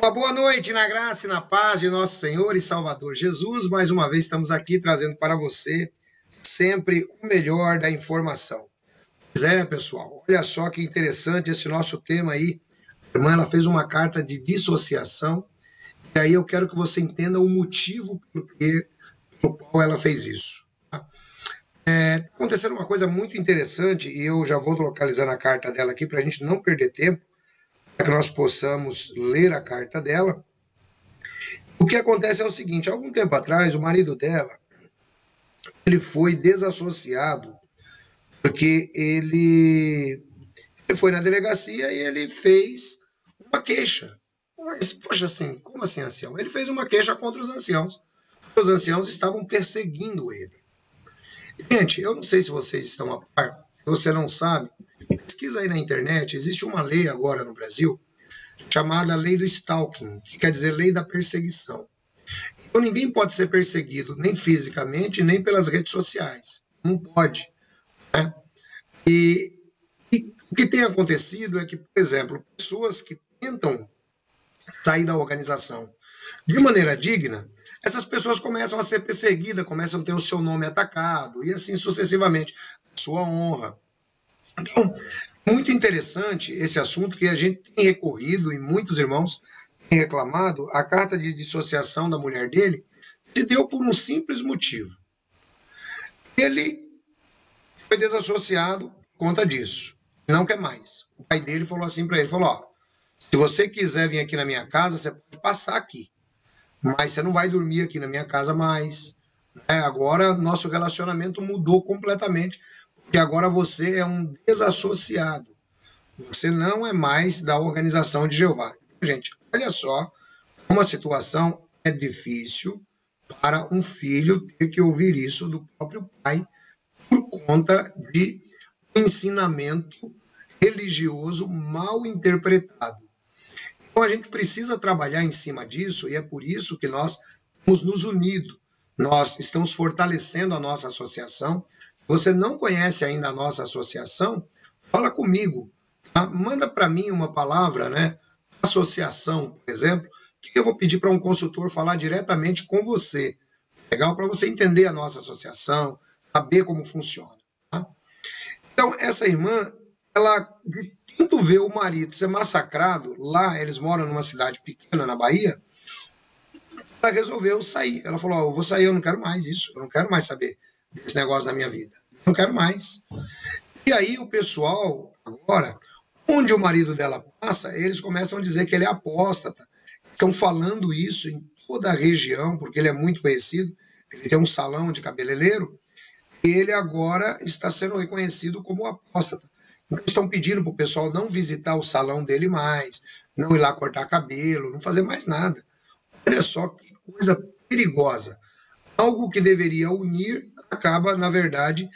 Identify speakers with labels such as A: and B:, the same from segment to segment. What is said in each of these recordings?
A: Uma boa noite na graça e na paz de nosso Senhor e Salvador Jesus. Mais uma vez estamos aqui trazendo para você sempre o melhor da informação. Pois é, pessoal, olha só que interessante esse nosso tema aí. A irmã, ela fez uma carta de dissociação e aí eu quero que você entenda o motivo pelo qual ela fez isso. Tá? Acontecendo uma coisa muito interessante e eu já vou localizando a carta dela aqui para a gente não perder tempo, para que nós possamos ler a carta dela. O que acontece é o seguinte: há algum tempo atrás, o marido dela, ele foi desassociado porque ele foi na delegacia e ele fez uma queixa. Mas, poxa, assim, como assim, ancião? Ele fez uma queixa contra os anciãos. Os anciãos estavam perseguindo ele. Gente, eu não sei se vocês estão a par, se você não sabe, pesquisa aí na internet, existe uma lei agora no Brasil chamada Lei do Stalking, que quer dizer Lei da Perseguição. Então ninguém pode ser perseguido nem fisicamente, nem pelas redes sociais. Não pode. Né? E o que tem acontecido é que, por exemplo, pessoas que tentam sair da organização de maneira digna, essas pessoas começam a ser perseguidas, começam a ter o seu nome atacado, e assim sucessivamente, a sua honra. Então, muito interessante esse assunto que a gente tem recorrido, e muitos irmãos têm reclamado. A carta de dissociação da mulher dele se deu por um simples motivo. Ele foi desassociado por conta disso, não quer mais. O pai dele falou assim para ele, falou, ó, se você quiser vir aqui na minha casa, você pode passar aqui, mas você não vai dormir aqui na minha casa mais. Agora, nosso relacionamento mudou completamente, porque agora você é um desassociado. Você não é mais da organização de Jeová. Gente, olha só, uma situação é difícil para um filho ter que ouvir isso do próprio pai por conta de um ensinamento religioso mal interpretado. Então a gente precisa trabalhar em cima disso e é por isso que nós temos nos unido. Nós estamos fortalecendo a nossa associação. Se você não conhece ainda a nossa associação, fala comigo. Tá? Manda para mim uma palavra, né? Associação, por exemplo, que eu vou pedir para um consultor falar diretamente com você. Legal? Para você entender a nossa associação, saber como funciona. Tá? Então, essa irmã, ela, de tanto ver o marido ser massacrado, lá eles moram numa cidade pequena na Bahia, ela resolveu sair. Ela falou, eu vou sair, eu não quero mais isso, eu não quero mais saber desse negócio na minha vida. Não quero mais. E aí o pessoal, agora, onde o marido dela passa, eles começam a dizer que ele é apóstata. Estão falando isso em toda a região, porque ele é muito conhecido, ele tem um salão de cabeleireiro, e ele agora está sendo reconhecido como apóstata. Então, estão pedindo para o pessoal não visitar o salão dele mais, não ir lá cortar cabelo, não fazer mais nada. Olha só que coisa perigosa. Algo que deveria unir, acaba, na verdade,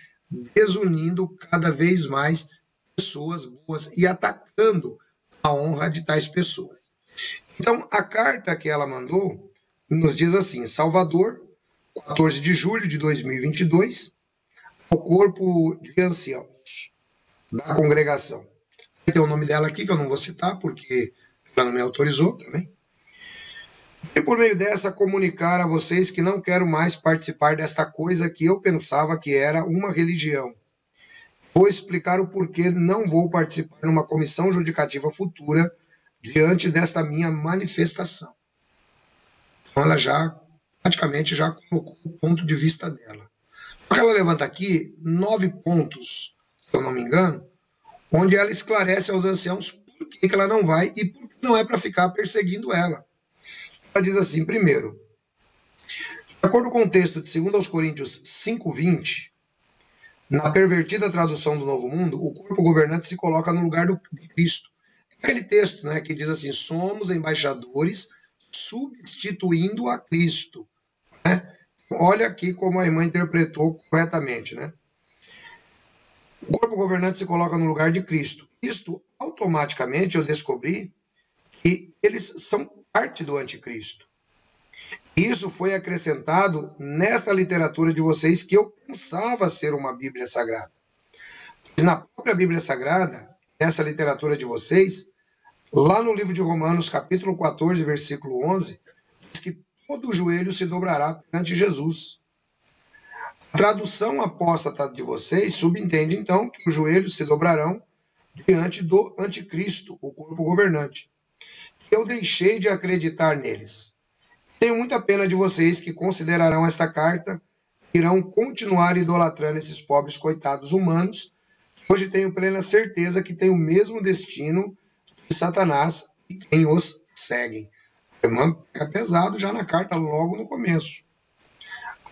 A: desunindo cada vez mais pessoas boas e atacando a honra de tais pessoas. Então, a carta que ela mandou nos diz assim: Salvador, 14 de julho de 2022, ao corpo de anciãos da congregação. Tem o nome dela aqui, que eu não vou citar, porque ela não me autorizou também. E por meio dessa, comunicar a vocês que não quero mais participar desta coisa que eu pensava que era uma religião. Vou explicar o porquê não vou participar numa comissão judicativa futura diante desta minha manifestação. Então ela praticamente já colocou o ponto de vista dela. Ela levanta aqui 9 pontos, se eu não me engano, onde ela esclarece aos anciãos por que ela não vai e por que não é para ficar perseguindo ela. Ela diz assim, primeiro, de acordo com o texto de 2 Coríntios 5:20, na pervertida tradução do Novo Mundo, o corpo governante se coloca no lugar de Cristo. É aquele texto, né, que diz assim, somos embaixadores substituindo a Cristo. Né? Olha aqui como a irmã interpretou corretamente. Né? O corpo governante se coloca no lugar de Cristo. Isto, automaticamente, eu descobri que eles são parte do anticristo. Isso foi acrescentado nesta literatura de vocês que eu pensava ser uma Bíblia Sagrada. Mas na própria Bíblia Sagrada, nessa literatura de vocês, Lá no livro de Romanos, capítulo 14, versículo 11, diz que todo joelho se dobrará perante Jesus. A tradução apóstata de vocês subentende, então, que os joelhos se dobrarão diante do anticristo, o corpo governante. Eu deixei de acreditar neles. Tenho muita pena de vocês que considerarão esta carta e irão continuar idolatrando esses pobres coitados humanos. Hoje tenho plena certeza que tem o mesmo destino de Satanás e quem os seguem. O irmão fica pesado já na carta, logo no começo.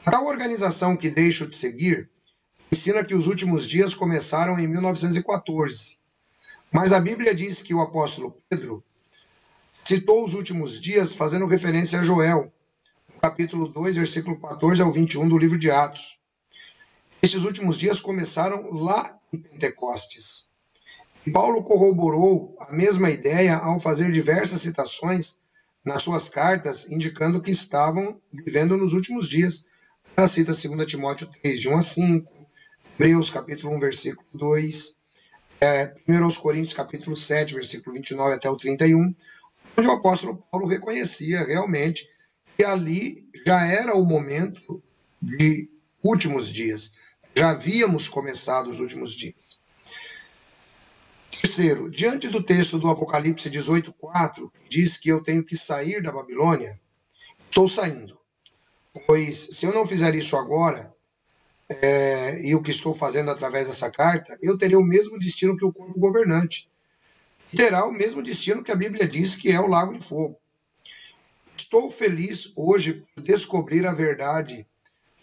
A: A tal organização que deixo de seguir ensina que os últimos dias começaram em 1914. Mas a Bíblia diz que o apóstolo Pedro citou os últimos dias fazendo referência a Joel, no capítulo 2, versículo 14 ao 21 do livro de Atos. Esses últimos dias começaram lá em Pentecostes. E Paulo corroborou a mesma ideia ao fazer diversas citações nas suas cartas, indicando que estavam vivendo nos últimos dias. Ela cita 2 Timóteo 3, de 1 a 5, Hebreus capítulo 1, versículo 2, 1 Coríntios capítulo 7, versículo 29 até o 31, onde o apóstolo Paulo reconhecia realmente que ali já era o momento de últimos dias. Já havíamos começado os últimos dias. Terceiro, diante do texto do Apocalipse 18:4, que diz que eu tenho que sair da Babilônia, estou saindo. Pois se eu não fizer isso agora, e o que estou fazendo através dessa carta, eu terei o mesmo destino que o corpo governante. Terá o mesmo destino que a Bíblia diz que é o lago de fogo. Estou feliz hoje por descobrir a verdade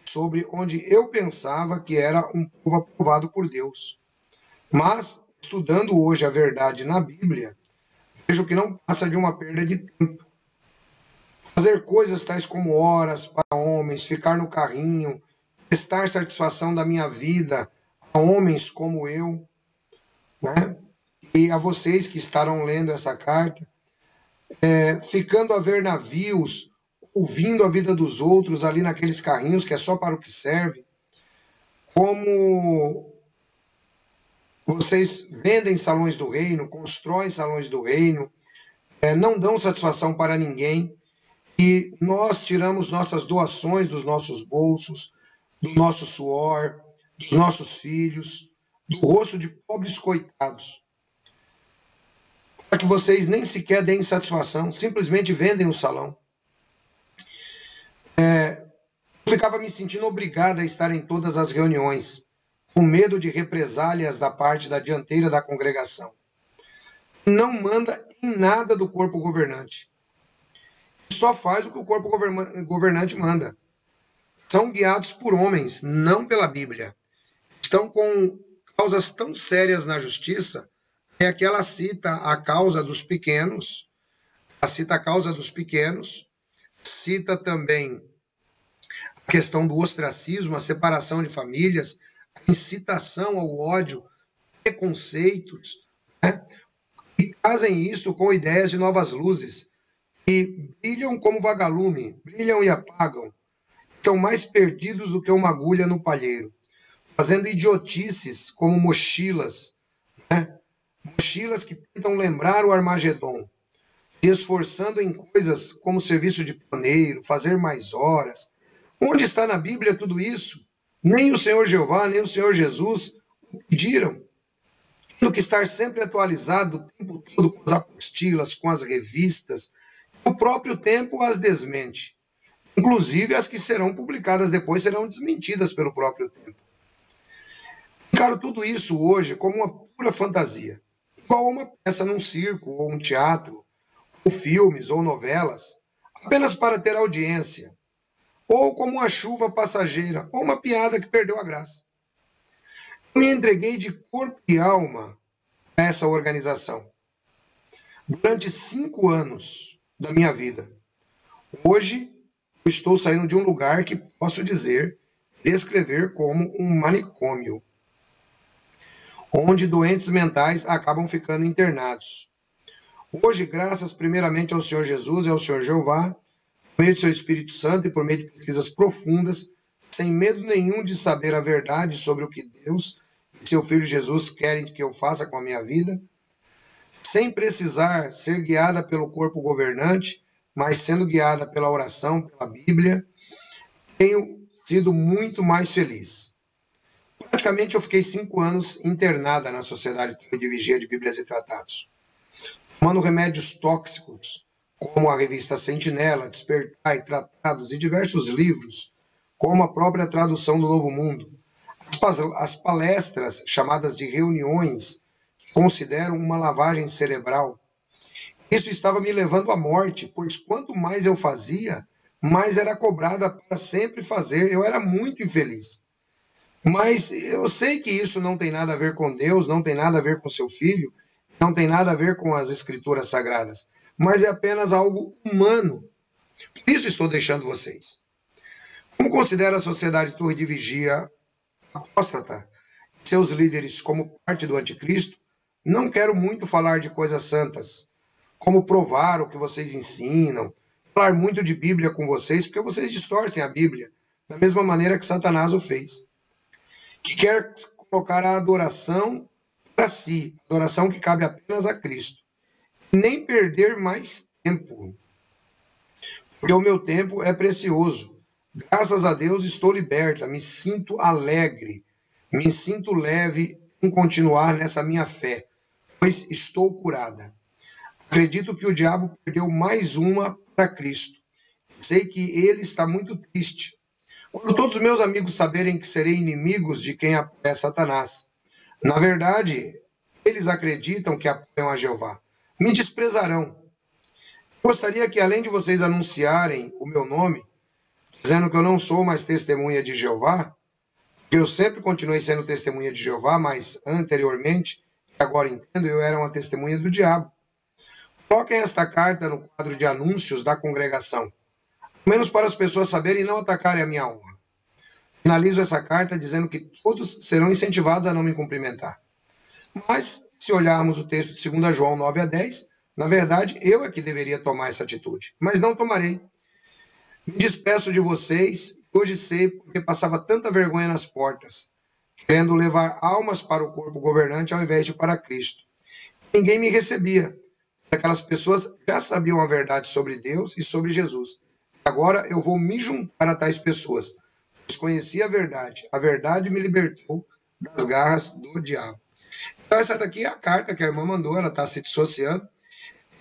A: sobre onde eu pensava que era um povo aprovado por Deus. Mas, estudando hoje a verdade na Bíblia, vejo que não passa de uma perda de tempo. Fazer coisas tais como horas para homens, ficar no carrinho, prestar satisfação da minha vida a homens como eu, né? E a vocês que estarão lendo essa carta, ficando a ver navios, ouvindo a vida dos outros ali naqueles carrinhos que é só para o que serve, como vocês vendem salões do reino, constroem salões do reino, não dão satisfação para ninguém, e nós tiramos nossas doações dos nossos bolsos, do nosso suor, dos nossos filhos, do rosto de pobres coitados, para que vocês nem sequer deem satisfação, simplesmente vendem o salão. Eu ficava me sentindo obrigada a estar em todas as reuniões, com medo de represálias da parte da dianteira da congregação. Não manda em nada do corpo governante. Só faz o que o corpo governante manda. São guiados por homens, não pela Bíblia. Estão com causas tão sérias na justiça, é que ela cita a causa dos pequenos, cita também a questão do ostracismo, a separação de famílias, a incitação ao ódio, preconceitos, né? E fazem isto com ideias de novas luzes, que brilham como vagalume, brilham e apagam, estão mais perdidos do que uma agulha no palheiro, fazendo idiotices como mochilas, né? Mochilas que tentam lembrar o Armagedon, se esforçando em coisas como serviço de paneiro, fazer mais horas. Onde está na Bíblia tudo isso? Nem o Senhor Jeová, nem o Senhor Jesus o pediram. Tendo que estar sempre atualizado o tempo todo com as apostilas, com as revistas, o próprio tempo as desmente. Inclusive as que serão publicadas depois serão desmentidas pelo próprio tempo. Encaro tudo isso hoje como uma pura fantasia, igual a uma peça num circo, ou um teatro, ou filmes, ou novelas, apenas para ter audiência, ou como uma chuva passageira, ou uma piada que perdeu a graça. Eu me entreguei de corpo e alma a essa organização durante 5 anos da minha vida. Hoje, eu estou saindo de um lugar que posso descrever como um manicômio, onde doentes mentais acabam ficando internados. Hoje, graças primeiramente ao Senhor Jesus e ao Senhor Jeová, por meio do seu Espírito Santo e por meio de pesquisas profundas, sem medo nenhum de saber a verdade sobre o que Deus e seu Filho Jesus querem que eu faça com a minha vida, sem precisar ser guiada pelo corpo governante, mas sendo guiada pela oração, pela Bíblia, tenho sido muito mais feliz. Praticamente eu fiquei 5 anos internada na Sociedade de Vigia de Bíblias e Tratados, tomando remédios tóxicos, como a revista Sentinela, Despertar e Tratados e diversos livros, como a própria tradução do Novo Mundo. As palestras, chamadas de reuniões, que consideram uma lavagem cerebral. Isso estava me levando à morte, pois quanto mais eu fazia, mais era cobrada para sempre fazer. Eu era muito infeliz. Mas eu sei que isso não tem nada a ver com Deus, não tem nada a ver com seu filho, não tem nada a ver com as escrituras sagradas, mas é apenas algo humano. Por isso estou deixando vocês. Como considera a Sociedade Torre de Vigia apóstata e seus líderes como parte do anticristo, não quero muito falar de coisas santas, como provar o que vocês ensinam, falar muito de Bíblia com vocês, porque vocês distorcem a Bíblia, da mesma maneira que Satanás o fez. Que quer colocar a adoração para si, adoração que cabe apenas a Cristo, nem perder mais tempo, porque o meu tempo é precioso. Graças a Deus estou liberta, me sinto alegre, me sinto leve em continuar nessa minha fé, pois estou curada. Acredito que o diabo perdeu mais uma para Cristo. Sei que ele está muito triste. Quando todos os meus amigos saberem que serei inimigos de quem apoia Satanás. Na verdade, eles acreditam que apoiam a Jeová. Me desprezarão. Gostaria que, além de vocês anunciarem o meu nome, dizendo que eu não sou mais testemunha de Jeová, que eu sempre continuei sendo testemunha de Jeová, mas anteriormente, agora entendo, eu era uma testemunha do diabo. Coloquem esta carta no quadro de anúncios da congregação, ao menos para as pessoas saberem e não atacarem a minha honra. Finalizo essa carta dizendo que todos serão incentivados a não me cumprimentar. Mas, se olharmos o texto de 2 João 9 a 10, na verdade, eu é que deveria tomar essa atitude, mas não tomarei. Me despeço de vocês, hoje sei porque passava tanta vergonha nas portas, querendo levar almas para o corpo governante ao invés de para Cristo. Ninguém me recebia. Aquelas pessoas já sabiam a verdade sobre Deus e sobre Jesus. Agora eu vou me juntar a tais pessoas, pois conheci a verdade me libertou das garras do diabo. Então essa daqui é a carta que a irmã mandou, ela está se dissociando.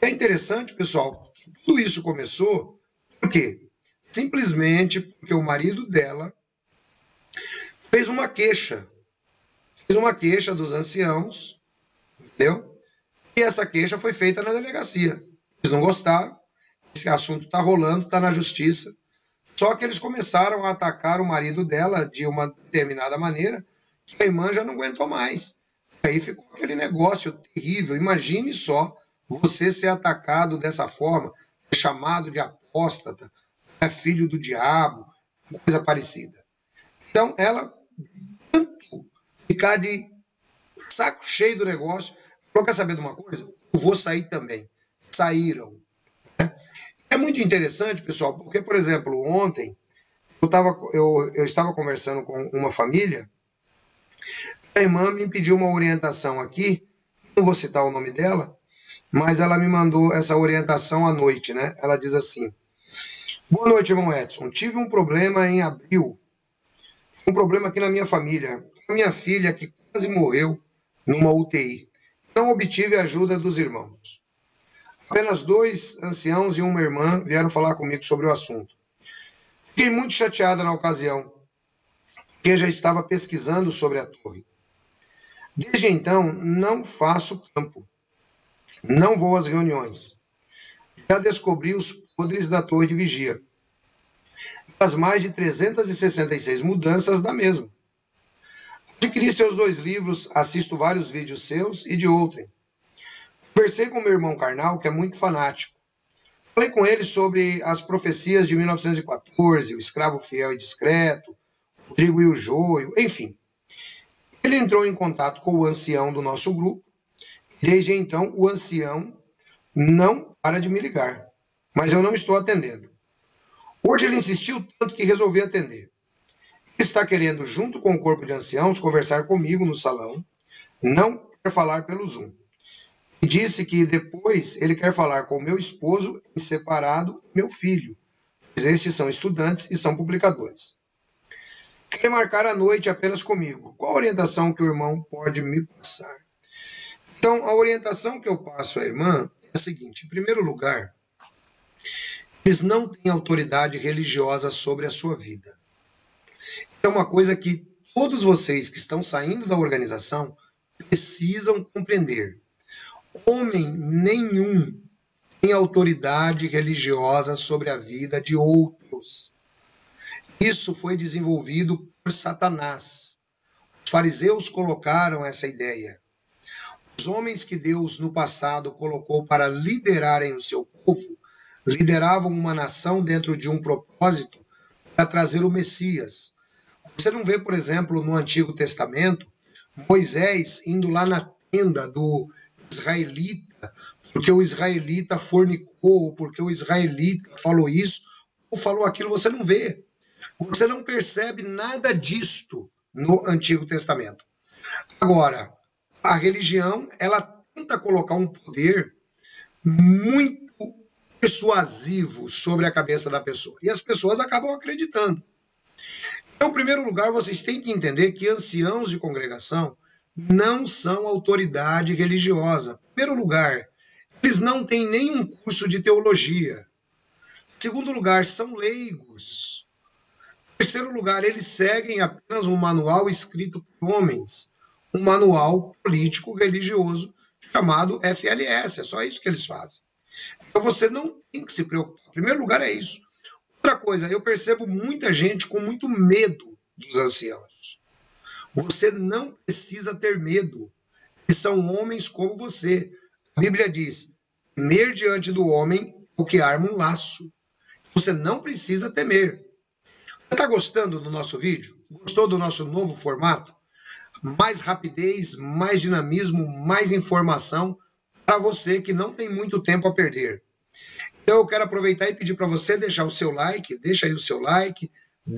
A: É interessante, pessoal, que tudo isso começou, por quê? Simplesmente porque o marido dela fez uma queixa dos anciãos, entendeu? E essa queixa foi feita na delegacia. Eles não gostaram, esse assunto está rolando, está na justiça. Só que eles começaram a atacar o marido dela de uma determinada maneira, que a irmã já não aguentou mais. Aí ficou aquele negócio terrível. Imagine só você ser atacado dessa forma, chamado de apóstata, filho do diabo, coisa parecida. Então, ela, tanto ficar de saco cheio do negócio, falou, quer saber de uma coisa? Eu vou sair também. Saíram. Né? É muito interessante, pessoal, porque, por exemplo, ontem eu estava conversando com uma família, a irmã me pediu uma orientação aqui, não vou citar o nome dela, mas ela me mandou essa orientação à noite, né? Ela diz assim, boa noite, irmão Edson, tive um problema em abril, um problema aqui na minha família, a minha filha que quase morreu numa UTI, não obtive a ajuda dos irmãos. Apenas 2 anciãos e uma irmã vieram falar comigo sobre o assunto. Fiquei muito chateada na ocasião, porque já estava pesquisando sobre a torre. Desde então, não faço campo. Não vou às reuniões. Já descobri os podres da torre de vigia. Das mais de 366 mudanças da mesma. Adquiri seus 2 livros, assisto vários vídeos seus e de outrem. Conversei com meu irmão carnal, que é muito fanático. Falei com ele sobre as profecias de 1914, o escravo fiel e discreto, o trigo e o joio, enfim. Ele entrou em contato com o ancião do nosso grupo. Desde então, o ancião não para de me ligar, mas eu não estou atendendo. Hoje ele insistiu tanto que resolvi atender. Ele está querendo, junto com o corpo de anciãos, conversar comigo no salão, não quer falar pelo Zoom. E disse que depois ele quer falar com meu esposo em separado, meu filho, pois estes são estudantes e são publicadores. Quer marcar a noite apenas comigo. Qual a orientação que o irmão pode me passar? Então, a orientação que eu passo à irmã é a seguinte: em primeiro lugar, eles não têm autoridade religiosa sobre a sua vida. É uma coisa que todos vocês que estão saindo da organização precisam compreender. Homem nenhum tem autoridade religiosa sobre a vida de outros. Isso foi desenvolvido por Satanás. Os fariseus colocaram essa ideia. Os homens que Deus no passado colocou para liderarem o seu povo, lideravam uma nação dentro de um propósito para trazer o Messias. Você não vê, por exemplo, no Antigo Testamento, Moisés indo lá na tenda do israelita, porque o israelita fornicou, ou porque o israelita falou isso, ou falou aquilo, você não vê. Você não percebe nada disto no Antigo Testamento. Agora, a religião, ela tenta colocar um poder muito persuasivo sobre a cabeça da pessoa. E as pessoas acabam acreditando. Então, em primeiro lugar, vocês têm que entender que anciãos de congregação não são autoridade religiosa. Em primeiro lugar, eles não têm nenhum curso de teologia. Em segundo lugar, são leigos. Em terceiro lugar, eles seguem apenas um manual escrito por homens, um manual político religioso chamado FLS. É só isso que eles fazem. Então você não tem que se preocupar. Em primeiro lugar é isso. Outra coisa, eu percebo muita gente com muito medo dos anciãos. Você não precisa ter medo. Eles são homens como você. A Bíblia diz: temer diante do homem é o que arma um laço. Você não precisa temer. Você está gostando do nosso vídeo? Gostou do nosso novo formato? Mais rapidez, mais dinamismo, mais informação para você que não tem muito tempo a perder. Então eu quero aproveitar e pedir para você deixar o seu like, deixa aí o seu like,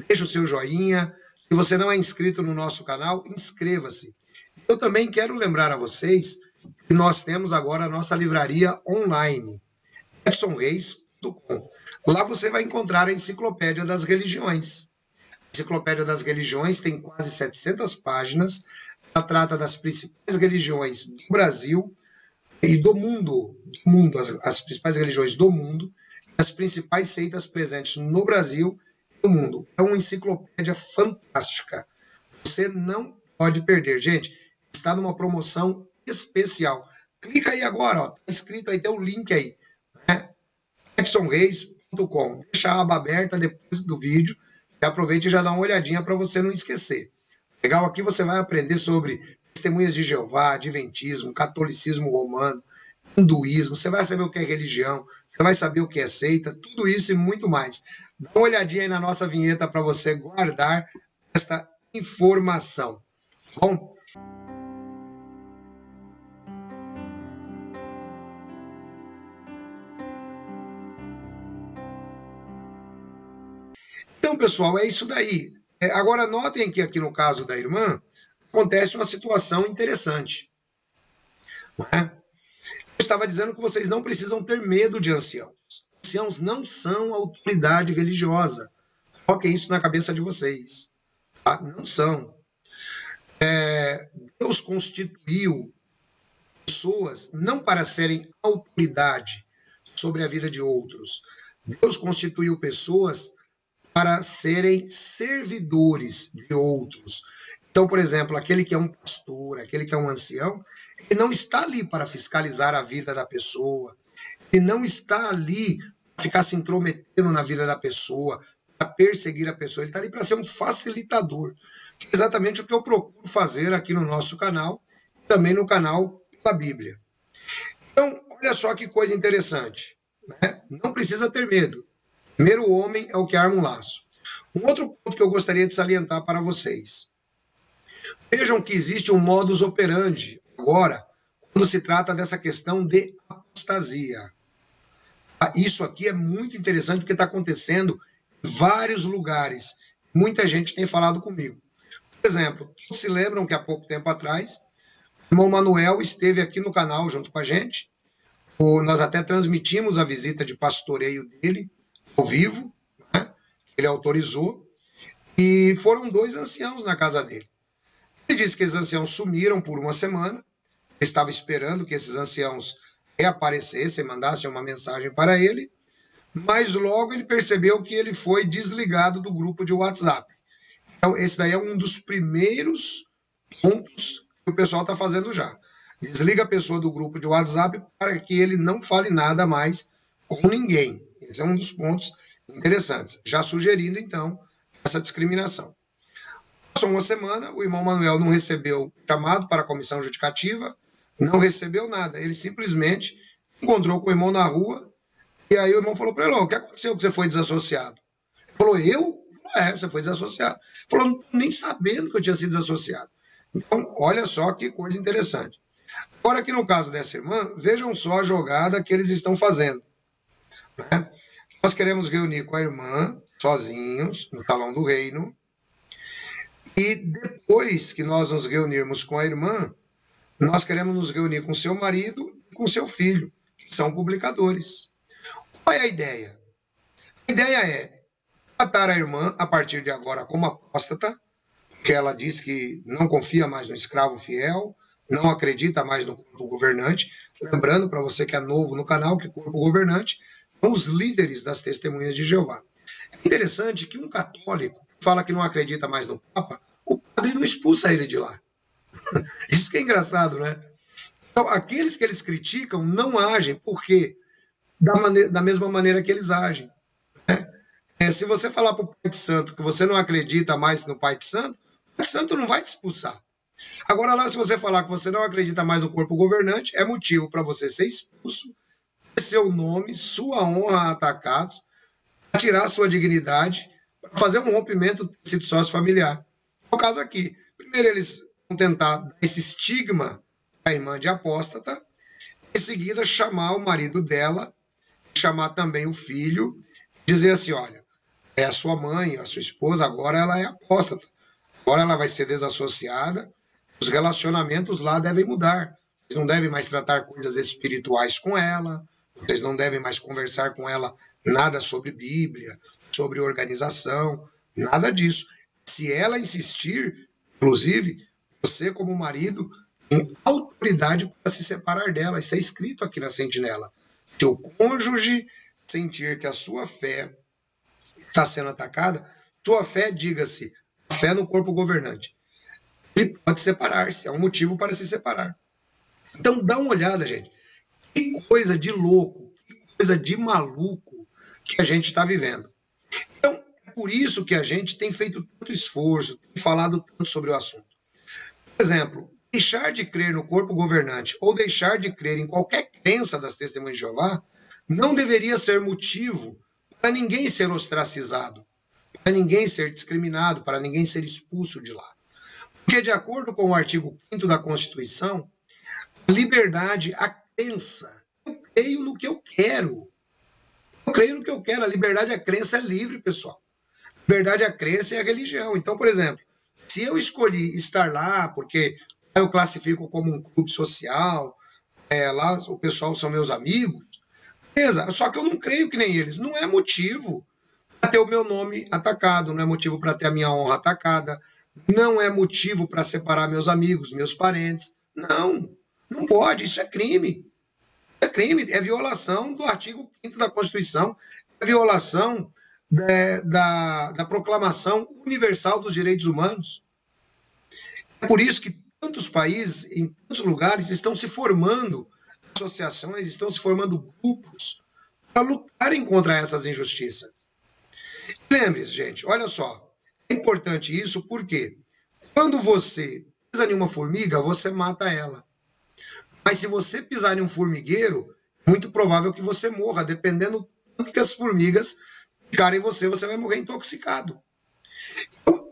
A: deixa o seu joinha. Se você não é inscrito no nosso canal, inscreva-se. Eu também quero lembrar a vocês que nós temos agora a nossa livraria online, edsonreis.com. Lá você vai encontrar a Enciclopédia das Religiões. A Enciclopédia das Religiões tem quase 700 páginas. Ela trata das principais religiões do Brasil e do mundo, as principais religiões do mundo, as principais seitas presentes no Brasil e no mundo. É uma enciclopédia fantástica. Você não pode perder. Gente, está numa promoção especial. Clica aí agora, ó, tá escrito aí, tem o link aí, né? edsonreis.com. Deixa a aba aberta depois do vídeo e aproveite e já dá uma olhadinha para você não esquecer. Legal, aqui você vai aprender sobre testemunhas de Jeová, adventismo, catolicismo romano, hinduísmo, você vai saber o que é religião, você vai saber o que é seita, tudo isso e muito mais. Dá uma olhadinha aí na nossa vinheta para você guardar esta informação. Bom? Então, pessoal, é isso daí. Agora, notem que aqui no caso da irmã, acontece uma situação interessante. Não é? Eu estava dizendo que vocês não precisam ter medo de anciãos. Anciãos não são autoridade religiosa. Coloquem isso na cabeça de vocês. Tá? Não são. Deus constituiu pessoas não para serem autoridade sobre a vida de outros. Deus constituiu pessoas para serem servidores de outros. Então, por exemplo, aquele que é um pastor, aquele que é um ancião, ele não está ali para fiscalizar a vida da pessoa, ele não está ali para ficar se intrometendo na vida da pessoa, para perseguir a pessoa, ele está ali para ser um facilitador, que é exatamente o que eu procuro fazer aqui no nosso canal, também no canal da Bíblia. Então, olha só que coisa interessante, né? Não precisa ter medo. Primeiro, o homem é o que arma um laço. Um outro ponto que eu gostaria de salientar para vocês. Vejam que existe um modus operandi agora, quando se trata dessa questão de apostasia. Isso aqui é muito interessante porque está acontecendo em vários lugares. Muita gente tem falado comigo. Por exemplo, se lembram que há pouco tempo atrás, O irmão Manuel esteve aqui no canal junto com a gente. Nós até transmitimos a visita de pastoreio dele ao vivo, né? Ele autorizou. E foram 2 anciãos na casa dele. Ele disse que esses anciãos sumiram por uma semana. Ele estava esperando que esses anciãos reaparecessem, mandassem uma mensagem para ele. Mas logo ele percebeu que ele foi desligado do grupo de WhatsApp. Então, esse daí é um dos primeiros pontos que o pessoal está fazendo já. Desliga a pessoa do grupo de WhatsApp para que ele não fale nada mais com ninguém. Esse é um dos pontos interessantes. Já sugerindo, então, essa discriminação. Passou uma semana, o irmão Manuel não recebeu chamado para a comissão judicativa, não recebeu nada. Ele simplesmente encontrou com o irmão na rua, e aí o irmão falou para ele: o que aconteceu que você foi desassociado? Ele falou: eu? Você foi desassociado. Ele falou: não estou nem sabendo que eu tinha sido desassociado. Então, olha só que coisa interessante. Agora, aqui no caso dessa irmã, vejam só a jogada que eles estão fazendo, né? Nós queremos reunir com a irmã, sozinhos, no Salão do Reino, e depois que nós nos reunirmos com a irmã, nós queremos nos reunir com seu marido e com seu filho, que são publicadores. Qual é a ideia? A ideia é tratar a irmã, a partir de agora, como apóstata, porque ela diz que não confia mais no escravo fiel, não acredita mais no corpo governante. Lembrando para você que é novo no canal, que corpo governante são os líderes das testemunhas de Jeová. É interessante que um católico fala que não acredita mais no Papa, o padre não expulsa ele de lá. Isso que é engraçado, né? Então, aqueles que eles criticam não agem, porque da mesma maneira que eles agem, né? Se você falar para o Pai de Santo que você não acredita mais no Pai de Santo, o Pai de Santo não vai te expulsar. Agora lá, se você falar que você não acredita mais no corpo governante, é motivo para você ser expulso, ter seu nome, sua honra atacados, para tirar sua dignidade, para fazer um rompimento do tecido sócio-familiar. No caso aqui, primeiro eles vão tentar dar esse estigma para a irmã de apóstata, em seguida chamar o marido dela, chamar também o filho, dizer assim: olha, é a sua mãe, a sua esposa, agora ela é apóstata, agora ela vai ser desassociada, os relacionamentos lá devem mudar, vocês não devem mais tratar coisas espirituais com ela, vocês não devem mais conversar com ela nada sobre Bíblia, sobre organização, nada disso. Se ela insistir, inclusive, você como marido tem autoridade para se separar dela. Isso é escrito aqui na sentinela. Se o cônjuge sentir que a sua fé está sendo atacada, sua fé, diga-se, a fé no corpo governante, ele pode separar-se, é um motivo para se separar. Então dá uma olhada, gente. Que coisa de louco, que coisa de maluco que a gente está vivendo. Então, é por isso que a gente tem feito tanto esforço, tem falado tanto sobre o assunto. Por exemplo, deixar de crer no corpo governante ou deixar de crer em qualquer crença das testemunhas de Jeová não deveria ser motivo para ninguém ser ostracizado, para ninguém ser discriminado, para ninguém ser expulso de lá. Porque, de acordo com o artigo 5º da Constituição, a liberdade, a crença, eu creio no que eu quero. Eu creio no que eu quero. A liberdade, a crença é livre, pessoal. A liberdade, a crença é a religião. Então, por exemplo, se eu escolhi estar lá porque eu classifico como um clube social, lá o pessoal são meus amigos, beleza, só que eu não creio que nem eles. Não é motivo para ter o meu nome atacado, não é motivo para ter a minha honra atacada, não é motivo para separar meus amigos, meus parentes. Não, não pode, isso é crime. É crime, é violação do artigo 5º da Constituição, é violação da Proclamação Universal dos Direitos Humanos. É por isso que tantos países, em tantos lugares, estão se formando associações, estão se formando grupos para lutarem contra essas injustiças. Lembre-se, gente, olha só, é importante isso porque quando você pisa em uma formiga, você mata ela. Mas se você pisar em um formigueiro, é muito provável que você morra, dependendo do quanto que as formigas picarem em você, você vai morrer intoxicado. Então,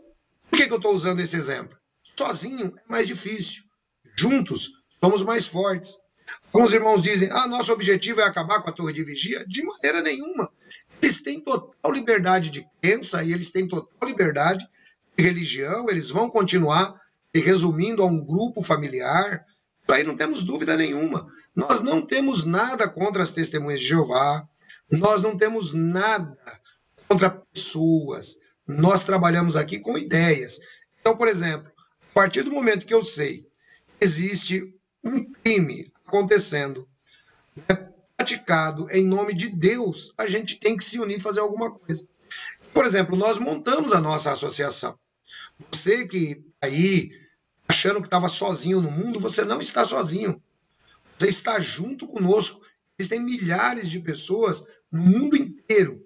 A: por que eu estou usando esse exemplo? Sozinho é mais difícil. Juntos, somos mais fortes. Alguns irmãos dizem, nosso objetivo é acabar com a torre de vigia. De maneira nenhuma. Eles têm total liberdade de crença e eles têm total liberdade de religião. Eles vão continuar se resumindo a um grupo familiar, Isso aí não temos dúvida nenhuma. Nós não temos nada contra as testemunhas de Jeová, nós não temos nada contra pessoas. Nós trabalhamos aqui com ideias. Então, por exemplo, a partir do momento que eu sei que existe um crime acontecendo, praticado em nome de Deus, a gente tem que se unir e fazer alguma coisa. Por exemplo, nós montamos a nossa associação. Você que está aí achando que estava sozinho no mundo, você não está sozinho. Você está junto conosco. Existem milhares de pessoas no mundo inteiro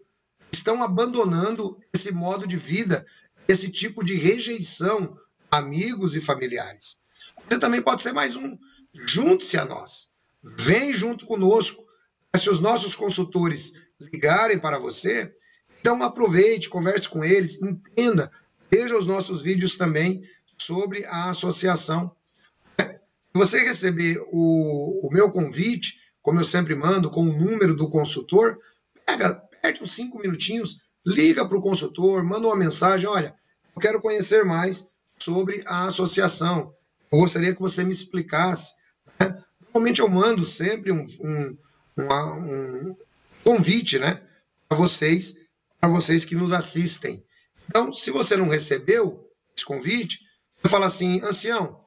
A: que estão abandonando esse modo de vida, esse tipo de rejeição a amigos e familiares. Você também pode ser mais um. Junte-se a nós. Vem junto conosco. Se os nossos consultores ligarem para você, então aproveite, converse com eles, entenda, veja os nossos vídeos também sobre a associação. Se você receber o meu convite, como eu sempre mando, com o número do consultor, perde uns 5 minutinhos, liga para o consultor, manda uma mensagem, olha, eu quero conhecer mais sobre a associação. Eu gostaria que você me explicasse. Normalmente eu mando sempre um convite, né, para vocês que nos assistem. Então, se você não recebeu esse convite, eu falo assim, ancião,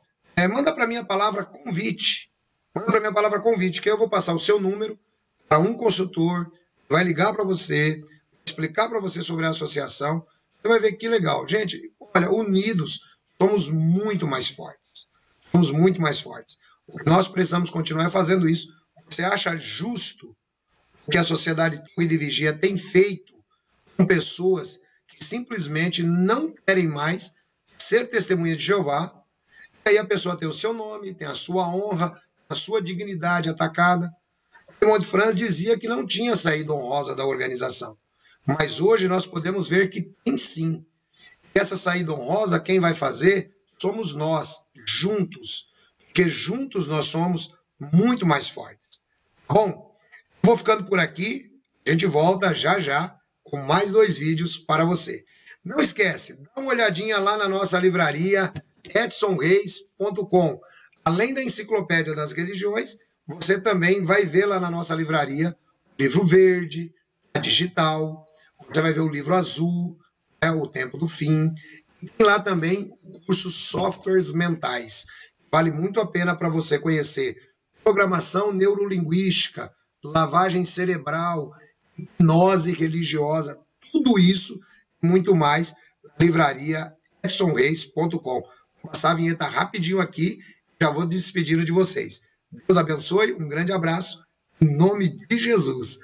A: manda para mim a palavra convite. Manda para mim a palavra convite, que eu vou passar o seu número para um consultor, vai ligar para você, explicar para você sobre a associação. Você vai ver que legal. Gente, olha, unidos, somos muito mais fortes. Somos muito mais fortes. Nós precisamos continuar fazendo isso. Você acha justo o que a Sociedade Cuida e Vigia tem feito com pessoas que simplesmente não querem mais ser testemunha de Jeová? E aí a pessoa tem o seu nome, tem a sua honra, a sua dignidade atacada. O irmão de Franz dizia que não tinha saída honrosa da organização. Mas hoje nós podemos ver que tem sim. E essa saída honrosa, quem vai fazer somos nós, juntos. Porque juntos nós somos muito mais fortes. Bom, vou ficando por aqui. A gente volta já já com mais 2 vídeos para você. Não esquece, dá uma olhadinha lá na nossa livraria edsonreis.com. Além da enciclopédia das religiões, você também vai ver lá na nossa livraria o livro verde, a digital, você vai ver o livro azul, o Tempo do Fim, e tem lá também o curso Softwares Mentais. Vale muito a pena para você conhecer programação neurolinguística, lavagem cerebral, hipnose religiosa, tudo isso e muito mais na livraria edsonreis.com. Vou passar a vinheta rapidinho aqui, já vou despedindo de vocês. Deus abençoe, um grande abraço, em nome de Jesus.